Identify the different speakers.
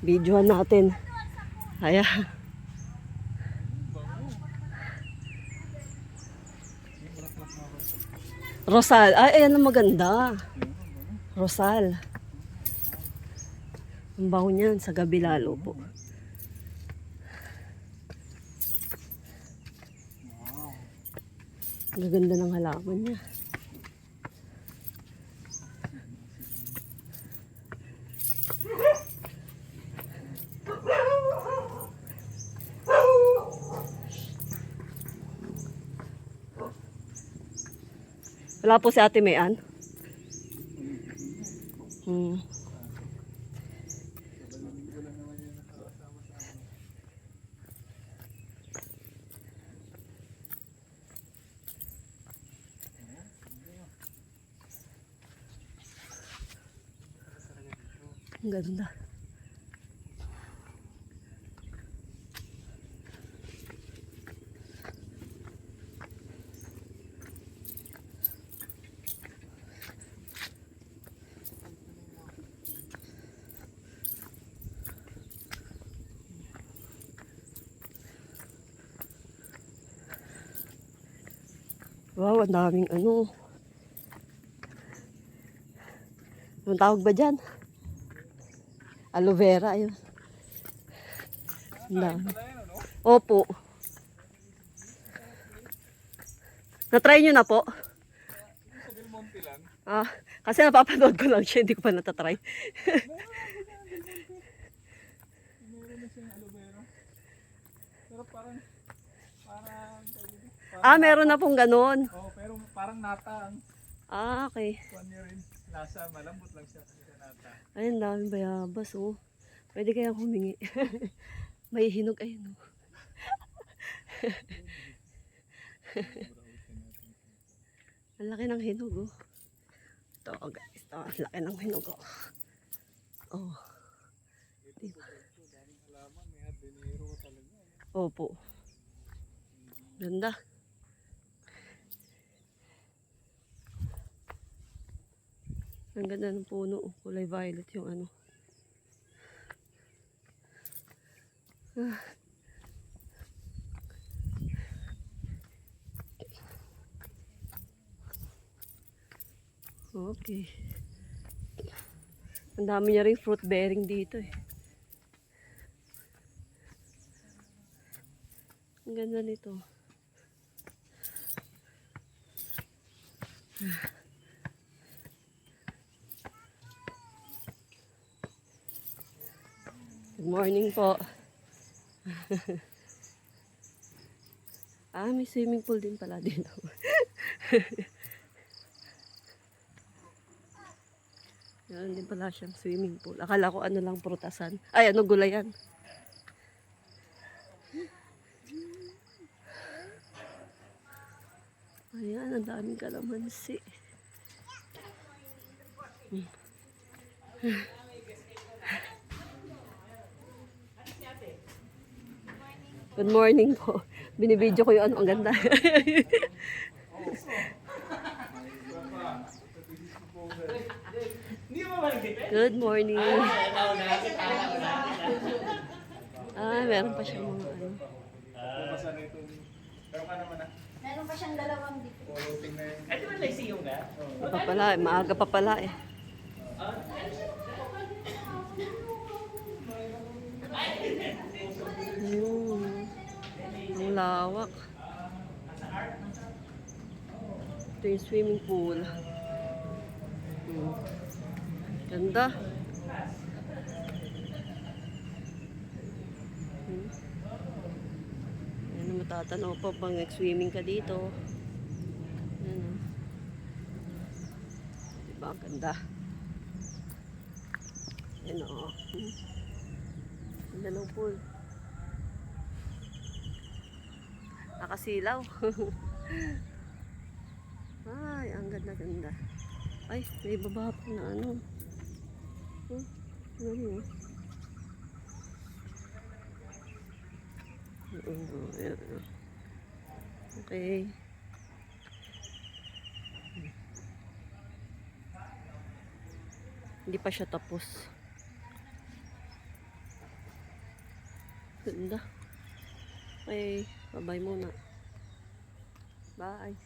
Speaker 1: Videohan natin. Ayan. Rosal. Ay, ayan ang maganda. Rosal. Ang baho niyan sa gabi lalo po. Ang gaganda ng halaman niya. Wala po si Ate Mayan. Ang ganda. Wow, ang daming ano. Anong tawag ba dyan? Aloe vera, ayun. Ang dami. Opo. Na-try nyo na po? Ah, kasi napapanood ko lang siya, hindi ko pa natatry.
Speaker 2: Meron na siyang aloe vera. Pero parang
Speaker 1: Meron na pong ganun.
Speaker 2: pero parang nata ang
Speaker 1: Okay.
Speaker 2: kuwan niya rin. Lasa, malambot lang siya kasi sa nata.
Speaker 1: Ayun, daming bayabas, oh. Pwede kayang humingi. May hinog, ayun, oh. Ang laki ng hinog, oh. Ito, guys. Ito, ang laki ng hinog, oh. Oh. Diba?
Speaker 2: May habanero talaga.
Speaker 1: Opo. Ganda. Ang ganda ng puno, oh. Kulay violet yung ano. Okay. Ang dami niya rin fruit bearing dito, eh. Ang ganda nito. Good morning po. May swimming pool din pala dito. Meron din pala siyang swimming pool. Akala ko ano lang prutasan. Ay, ano gulayan. Ayan, ang daming kalamansi. Good morning po. Binibidyo ko yung ano, ang ganda. Good morning. Meron pa siyang mga ano.
Speaker 3: Meron pa siyang dalawang dito.
Speaker 2: Ay, di ba laisi yung na?
Speaker 1: Pa pala, maaga pa pala eh. Ang lawak. Ito yung swimming pool. Ganda. Ayan, matatanaw pa pang nag-swimming ka dito. Ayan. Diba, ang ganda. Ayan o. Ganda ng pool. Nakasilaw. Ay, ang ganda-ganda. Ay, may baba pa na ano. Ano yun? Okay. Hindi pa siya tapos. Ganda. Okay, bye-bye muna. Bye.